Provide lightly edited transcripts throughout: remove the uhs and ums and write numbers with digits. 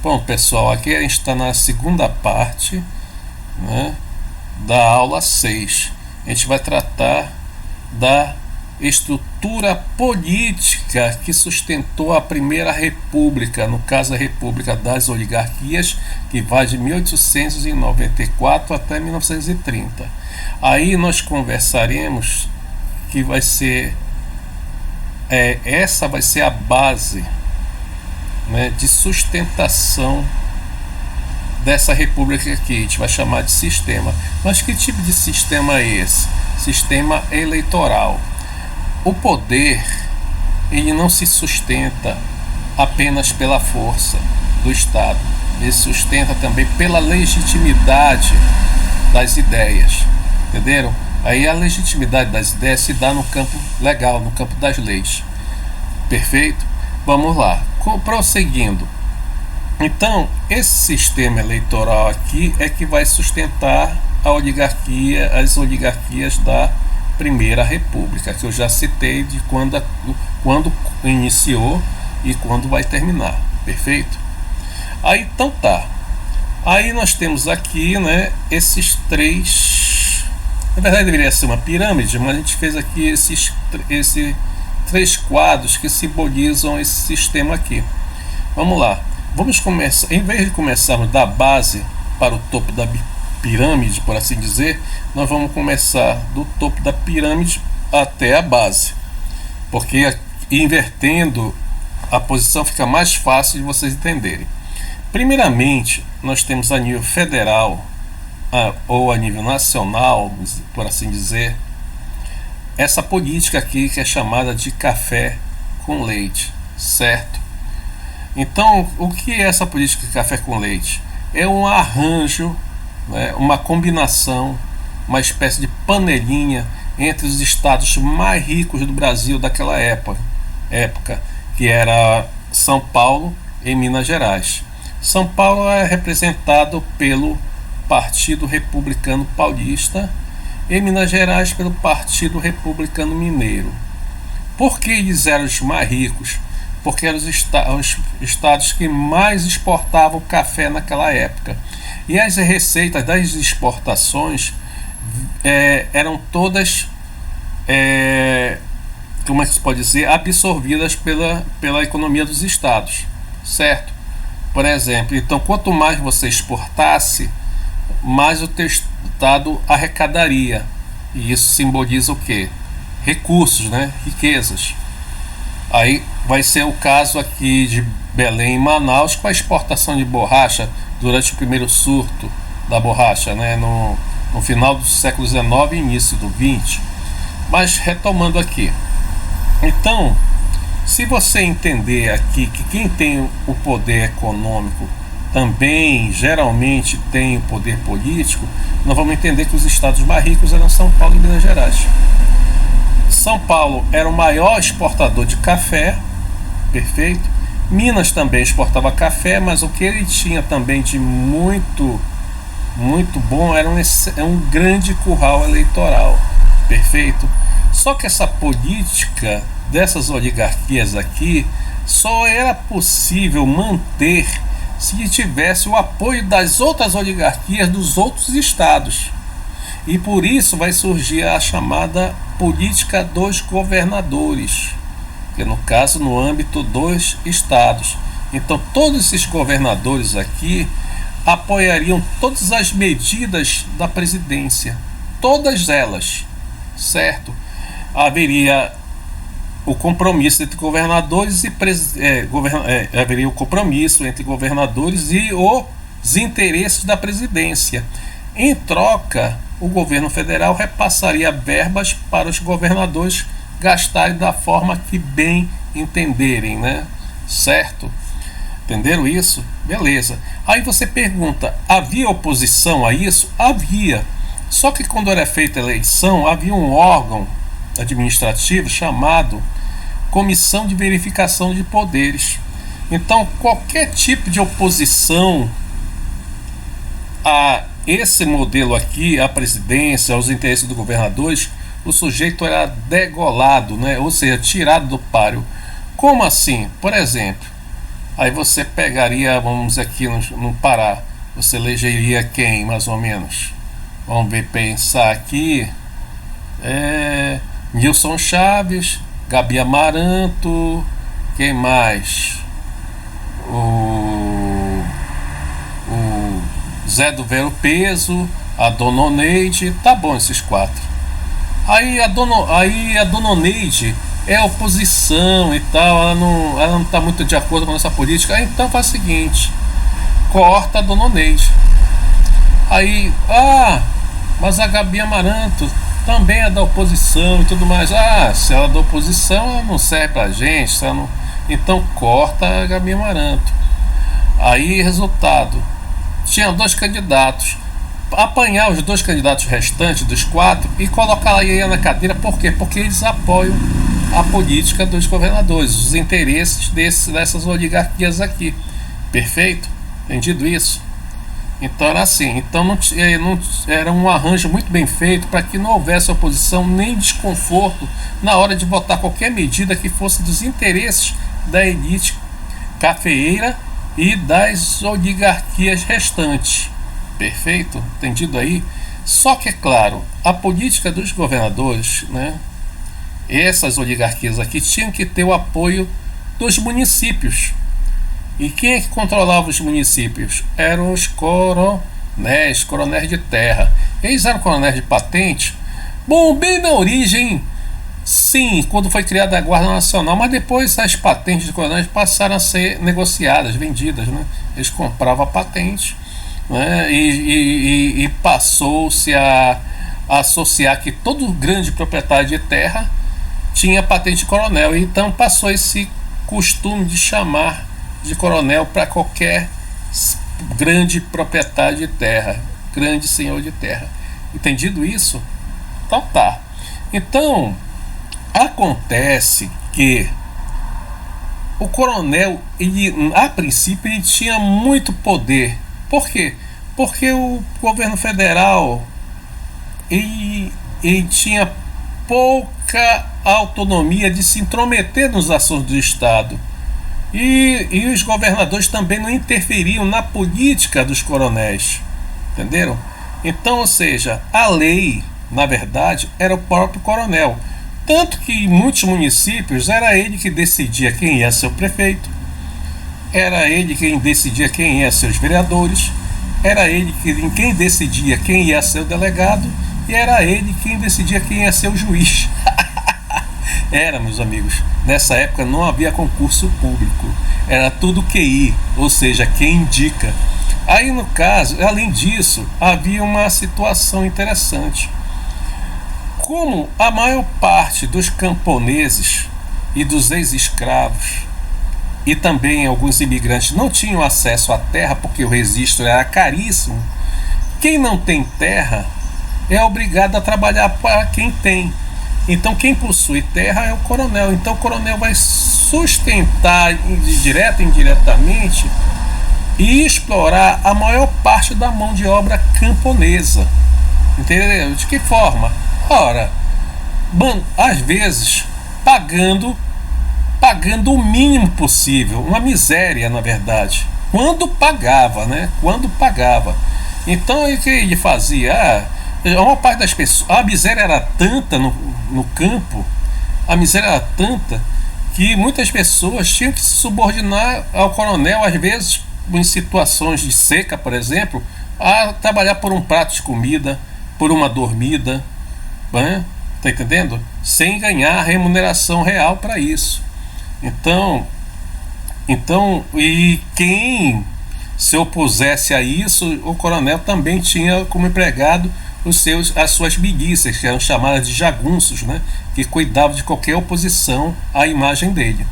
Bom, pessoal, aqui a gente está na segunda parte, né, da aula 6. A gente vai tratar da estrutura política que sustentou a Primeira República, no caso a República das Oligarquias, que vai de 1894 até 1930. Aí nós conversaremos que vai ser essa vai ser a base, né, de sustentação dessa república aqui. A gente vai chamar de sistema. Mas que tipo de sistema é esse? Sistema eleitoral. O poder, ele não se sustenta apenas pela força do Estado, ele se sustenta também pela legitimidade das ideias, entenderam? Aí a legitimidade das ideias se dá no campo legal, no campo das leis. Perfeito? Vamos lá, prosseguindo. Então, esse sistema eleitoral aqui é que vai sustentar a oligarquia, as oligarquias da Primeira República, que eu já citei de quando iniciou e quando vai terminar. Perfeito? Aí, então tá. Aí nós temos aqui, né, esses três. Na verdade deveria ser uma pirâmide, mas a gente fez aqui esses três quadros que simbolizam esse sistema aqui. Vamos lá. Vamos começar, em vez de começarmos da base para o topo da pirâmide, por assim dizer, nós vamos começar do topo da pirâmide até a base, porque invertendo a posição fica mais fácil de vocês entenderem. Primeiramente, nós temos a nível federal ou a nível nacional, por assim dizer, essa política aqui que é chamada de café com leite, certo? Então, o que é essa política de café com leite? É um arranjo, né, uma combinação, uma espécie de panelinha entre os estados mais ricos do Brasil daquela época, que era São Paulo e Minas Gerais. São Paulo é representado pelo Partido Republicano Paulista e Minas Gerais pelo Partido Republicano Mineiro. Por que eles eram os mais ricos? Porque eram os estados que mais exportavam café naquela época. E as receitas das exportações eram todas, como é que se pode dizer, absorvidas pela economia dos estados, certo? Por exemplo, então quanto mais você exportasse, mais o teu estado arrecadaria. E isso simboliza o quê? Recursos, né? Riquezas. Aí vai ser o caso aqui de Belém e Manaus com a exportação de borracha durante o primeiro surto da borracha, né, no final do século XIX e início do XX. Mas retomando aqui. Então, se você entender aqui que quem tem o poder econômico também geralmente tem o poder político, nós vamos entender que os estados mais ricos eram São Paulo e Minas Gerais. São Paulo era o maior exportador de café, perfeito. Minas também exportava café, mas o que ele tinha também de muito bom era um grande curral eleitoral, perfeito. Só que essa política dessas oligarquias aqui só era possível manter se tivesse o apoio das outras oligarquias dos outros estados. E por isso vai surgir a chamada política dos governadores, que no caso no âmbito dos estados. Então todos esses governadores aqui apoiariam todas as medidas da presidência, todas elas, certo? Haveria o compromisso entre governadores e haveria o compromisso entre governadores e os interesses da presidência. Em troca, o governo federal repassaria verbas para os governadores gastarem da forma que bem entenderem, né? Certo? Entenderam isso? Beleza. Aí você pergunta, havia oposição a isso? Havia. Só que quando era feita a eleição, havia um órgão administrativo chamado Comissão de Verificação de Poderes. Então, qualquer tipo de oposição a esse modelo aqui, a presidência, aos interesses dos governadores, o sujeito era degolado, né? Ou seja, tirado do páreo. Como assim? Por exemplo, Aí você pegaria, vamos dizer aqui no Pará, você elegeria quem, mais ou menos? Vamos ver, pensar aqui. Nilson Chaves, Gabi Amaranto, quem mais? O Zé do Vero Peso, a Dona Oneide, tá bom esses quatro. Aí a Dona Oneide é oposição e tal, ela não tá muito de acordo com essa política, então faz o seguinte, corta a Dona Oneide. Aí, mas a Gabi Amaranto também é da oposição e tudo mais. Se ela é da oposição, ela não serve pra gente, se ela não... então corta a Gabi Amaranto. Aí, resultado, tinha 2 candidatos, apanhar os 2 candidatos restantes dos 4 e colocar aí na cadeira. Por quê? Porque eles apoiam a política dos governadores, os interesses dessas oligarquias aqui. Perfeito? Entendido isso? Então era assim, então não era um arranjo muito bem feito para que não houvesse oposição nem desconforto na hora de votar qualquer medida que fosse dos interesses da elite cafeeira e das oligarquias restantes. Perfeito? Entendido aí? Só que, é claro, a política dos governadores, né, essas oligarquias aqui tinham que ter o apoio dos municípios. E quem é que controlava os municípios? Eram os coronéis de terra. Eles eram coronéis de patente. Bom, bem na origem, sim, quando foi criada a Guarda Nacional, mas depois as patentes de coronéis passaram a ser negociadas, vendidas, né? Eles compravam a patente, né? E passou-se a associar que todo grande proprietário de terra tinha patente de coronel. Então passou esse costume de chamar de coronel para qualquer grande proprietário de terra, grande senhor de terra. Entendido isso? Então tá. Então acontece que o coronel, a princípio, ele tinha muito poder. Por quê? Porque o governo federal ele tinha pouca autonomia de se intrometer nos assuntos do Estado. E os governadores também não interferiam na política dos coronéis. Entenderam? Então, ou seja, a lei, na verdade, era o próprio coronel. Tanto que em muitos municípios era ele que decidia quem ia ser o prefeito, era ele quem decidia quem ia ser os vereadores, era ele quem decidia quem ia ser o delegado e era ele quem decidia quem ia ser o juiz. Era, meus amigos, nessa época não havia concurso público, era tudo QI, ou seja, quem indica. Aí no caso, além disso, havia uma situação interessante. Como a maior parte dos camponeses e dos ex-escravos e também alguns imigrantes não tinham acesso à terra porque o registro era caríssimo, quem não tem terra é obrigado a trabalhar para quem tem. Então quem possui terra é o coronel. Então o coronel vai sustentar direta e indiretamente e explorar a maior parte da mão de obra camponesa. Entendeu? De que forma? Ora, às vezes pagando o mínimo possível, uma miséria na verdade. Quando pagava, né? Quando pagava. Então o que ele fazia? A maior parte das pessoas, a miséria era tanta no campo, a miséria era tanta que muitas pessoas tinham que se subordinar ao coronel, às vezes em situações de seca, por exemplo, a trabalhar por um prato de comida, por uma dormida, né? Tá entendendo? Sem ganhar remuneração real para isso. Então, e quem se opusesse a isso, o coronel também tinha como empregado as suas milícias, que eram chamadas de jagunços, né? Que cuidavam de qualquer oposição à imagem dele.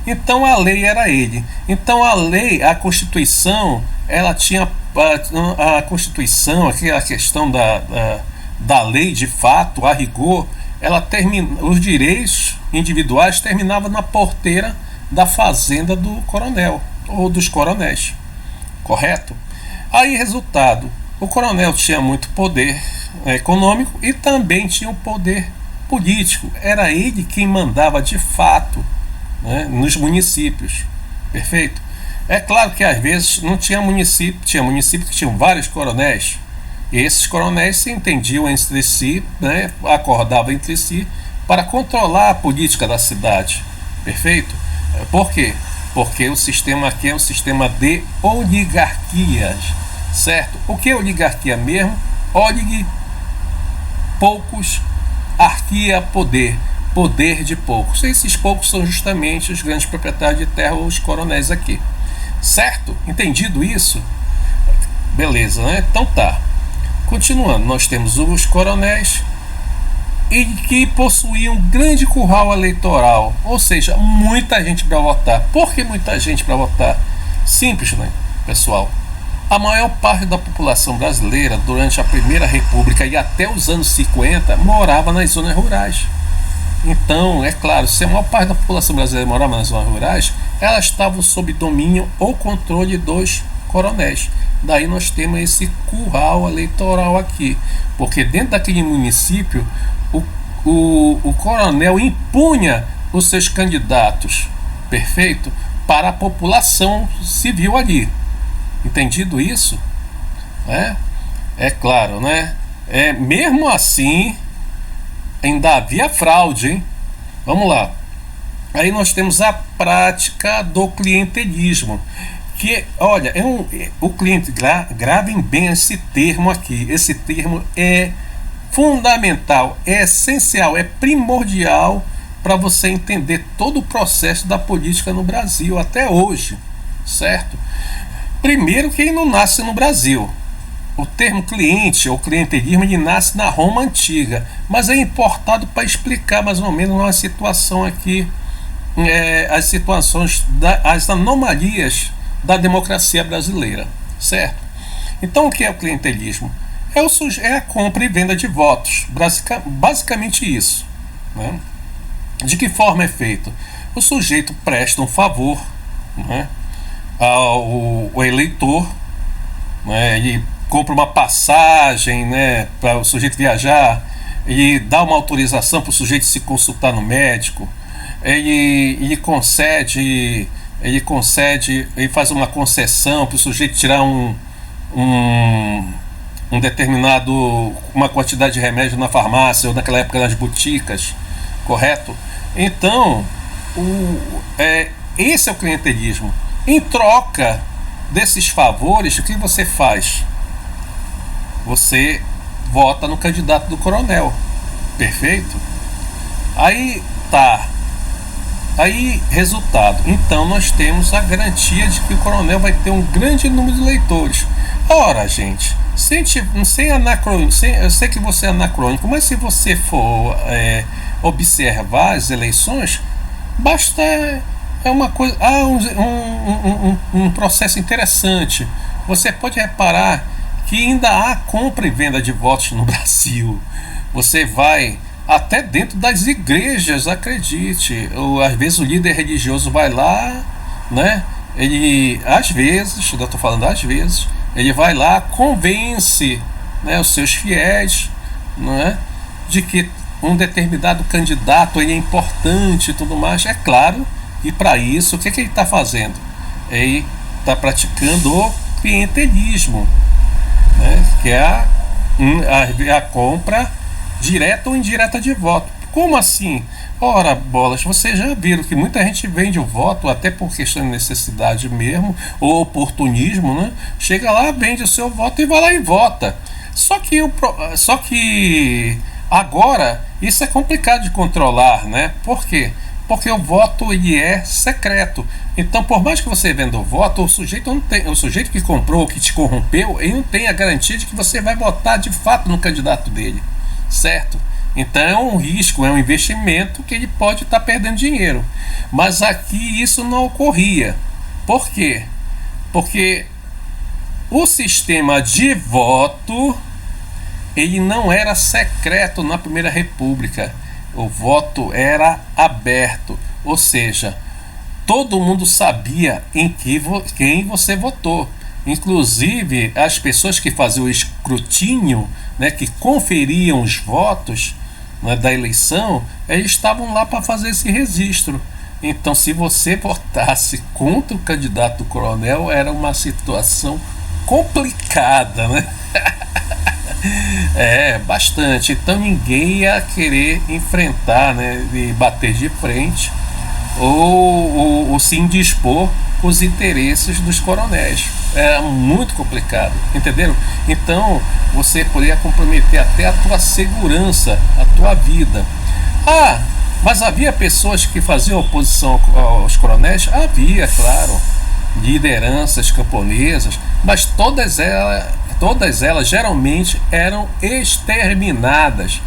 Então a lei era ele. Então a Constituição, ela tinha a Constituição, a questão da lei de fato, a rigor, os direitos individuais terminavam na porteira da fazenda do coronel ou dos coronéis, correto? Aí, resultado, o coronel tinha muito poder econômico e também tinha o poder político. Era ele quem mandava de fato, né, nos municípios. Perfeito? É claro que às vezes não tinha município que tinham vários coronéis. E esses coronéis se entendiam entre si, né, acordavam entre si para controlar a política da cidade. Perfeito? Por quê? Porque o sistema aqui é um sistema de oligarquias, certo? O que é oligarquia mesmo? Olig, poucos, arquia, poder, poder de poucos. Esses poucos são justamente os grandes proprietários de terra, os coronéis aqui. Certo? Entendido isso? Beleza, né? Então tá. Continuando, nós temos os coronéis e que possuíam um grande curral eleitoral, ou seja, muita gente para votar. Por que muita gente para votar? Simples, né, pessoal? A maior parte da população brasileira durante a Primeira República e até os anos 50 morava nas zonas rurais. Então, é claro, se a maior parte da população brasileira morava nas zonas rurais, elas estavam sob domínio ou controle dos coronéis. Daí nós temos esse curral eleitoral aqui, porque dentro daquele município o coronel impunha os seus candidatos, perfeito, para a população civil ali. Entendido isso? É claro, né? Mesmo assim, ainda havia fraude, hein? Vamos lá. Aí nós temos a prática do clientelismo. Que, olha, o cliente, gravem bem esse termo aqui. Esse termo é fundamental, é essencial, é primordial para você entender todo o processo da política no Brasil até hoje, certo? Primeiro, que ele não nasce no Brasil. O termo cliente ou clientelismo ele nasce na Roma antiga, mas é importado para explicar mais ou menos uma situação aqui, as situações, as anomalias da democracia brasileira, certo? Então, o que é o clientelismo? É a compra e venda de votos, basicamente isso, né? De que forma é feito? O sujeito presta um favor, né, ao eleitor, né, ele compra uma passagem, né, para o sujeito viajar, ele dá uma autorização para o sujeito se consultar no médico, ele faz uma concessão para o sujeito tirar uma quantidade de remédio na farmácia ou naquela época nas boticas, correto? Então, esse é o clientelismo. Em troca desses favores, o que você faz? Você vota no candidato do coronel, perfeito? Aí tá. Aí, resultado. Então, nós temos a garantia de que o coronel vai ter um grande número de eleitores. Ora, gente, eu sei que você é anacrônico, mas se você for observar as eleições, basta uma coisa, um processo interessante. Você pode reparar que ainda há compra e venda de votos no Brasil. Você vai até dentro das igrejas, acredite. Às vezes o líder religioso vai lá, né? Ele, às vezes, eu estou falando às vezes, ele vai lá, convence, né, os seus fiéis, né, de que um determinado candidato ele é importante e tudo mais. É claro, e para isso, o que ele está fazendo? Ele está praticando o clientelismo, né, que é a compra direta ou indireta de voto. Como assim? Ora, bolas, vocês já viram que muita gente vende o voto até por questão de necessidade mesmo, ou oportunismo, né? Chega lá, vende o seu voto e vai lá e vota. Só que agora isso é complicado de controlar, né? Por quê? Porque o voto ele é secreto. Então, por mais que você venda o voto, o sujeito que comprou, que te corrompeu, ele não tem a garantia de que você vai votar de fato no candidato dele, certo? Então é um risco, é um investimento que ele pode estar perdendo dinheiro. Mas aqui isso não ocorria. Por quê? Porque o sistema de voto ele não era secreto na Primeira República. O voto era aberto, ou seja, todo mundo sabia em quem você votou. Inclusive as pessoas que faziam o escrutínio, né, que conferiam os votos, né, da eleição, eles estavam lá para fazer esse registro. Então, se você votasse contra o candidato do coronel, era uma situação complicada, né? Bastante. Então, ninguém ia querer enfrentar, né, e bater de frente ou se indispor com os interesses dos coronéis. Era muito complicado, entenderam? Então, você poderia comprometer até a tua segurança, a tua vida. Mas havia pessoas que faziam oposição aos coronéis? Havia, claro, lideranças camponesas, mas todas elas geralmente eram exterminadas.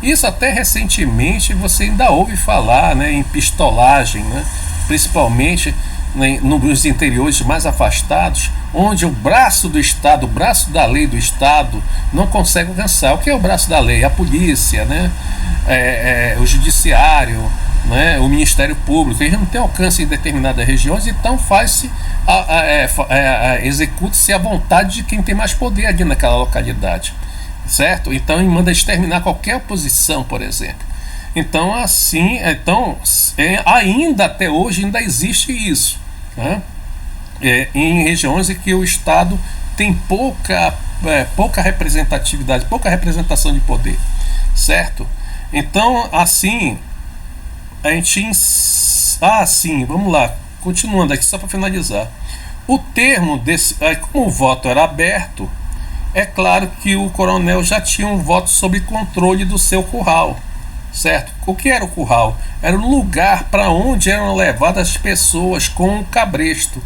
Isso até recentemente você ainda ouve falar, né, em pistolagem, né, principalmente, né, nos interiores mais afastados, onde o braço do Estado, o braço da lei do Estado não consegue alcançar. O que é o braço da lei? A polícia, né? O judiciário, né? O Ministério Público. Ele não tem alcance em determinadas regiões, então execute-se a vontade de quem tem mais poder ali naquela localidade, certo? Então ele manda exterminar qualquer oposição, por exemplo. Então ainda até hoje ainda existe isso, né? Em regiões em que o Estado tem pouca representatividade, pouca representação de poder, certo? Então, assim, vamos lá, continuando aqui só para finalizar. O termo desse, como o voto era aberto, é claro que o coronel já tinha um voto sob controle do seu curral, certo? O que era o curral? Era o lugar para onde eram levadas as pessoas com o cabresto.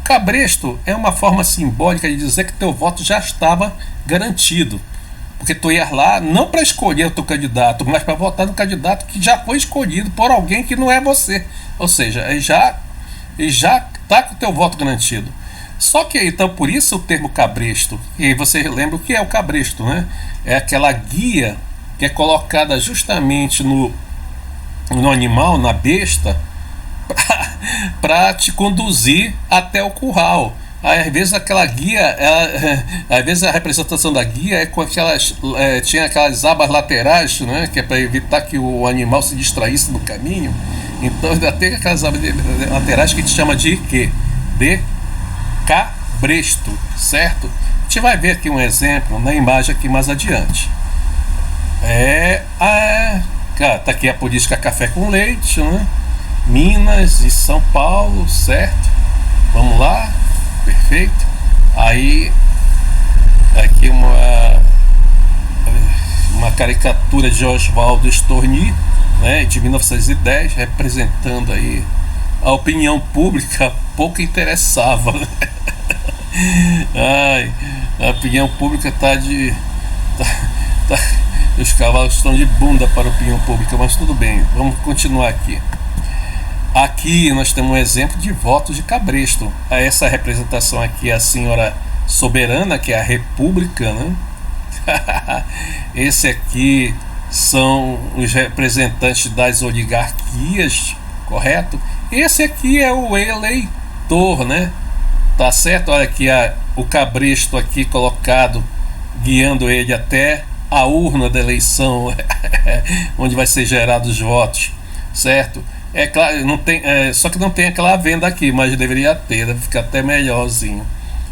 Cabresto é uma forma simbólica de dizer que teu voto já estava garantido, porque tu ia lá não para escolher o teu candidato, mas para votar no candidato que já foi escolhido por alguém que não é você, ou seja, ele já está com o teu voto garantido. Só que então por isso o termo cabresto, e você lembra o que é o cabresto, né? É aquela guia que é colocada justamente no animal, na besta, para te conduzir até o curral. Aí, às vezes aquela guia, às vezes a representação da guia é com tinha aquelas abas laterais, né, que é para evitar que o animal se distraísse no caminho. Então ainda tem aquelas abas laterais que a gente chama de quê? De cabresto, certo? A gente vai ver aqui um exemplo na imagem aqui mais adiante. Tá aqui a política café com leite, né? Minas e São Paulo, certo? Vamos lá, perfeito. Aí aqui uma caricatura de Oswaldo Storni, né, de 1910, representando aí a opinião pública pouco interessava, né? A opinião pública os cavalos estão de bunda para a opinião pública, mas tudo bem, vamos continuar aqui. Aqui nós temos um exemplo de votos de cabresto. Essa representação aqui é a senhora soberana, que é a república, né? Esse aqui são os representantes das oligarquias, correto? Esse aqui é o eleitor, né? Tá certo? Olha aqui o cabresto aqui colocado, guiando ele até a urna da eleição, onde vai ser gerados os votos, certo? É claro, não tem, só que não tem aquela venda aqui, mas deveria ter, deve ficar até melhorzinho.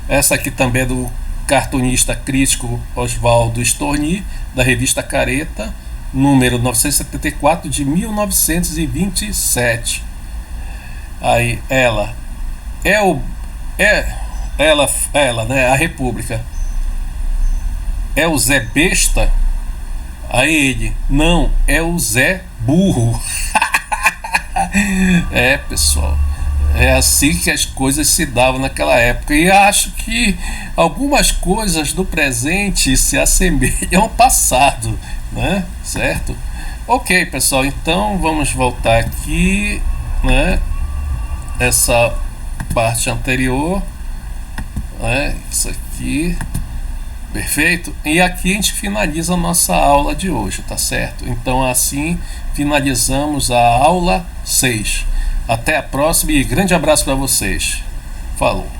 Essa aqui também é do cartunista crítico Oswaldo Storni, da revista Careta, número 974 de 1927. Aí ela, né, a República. É o Zé Besta? Aí ele, não, é o Zé Burro. Pessoal, é assim que as coisas se davam naquela época, e acho que algumas coisas do presente se assemelham ao passado, né? Certo? Ok, pessoal, então vamos voltar aqui, né? Essa parte anterior, né? Isso aqui, perfeito? E aqui a gente finaliza a nossa aula de hoje, tá certo? Então assim finalizamos a aula 6. Até a próxima e grande abraço para vocês. Falou!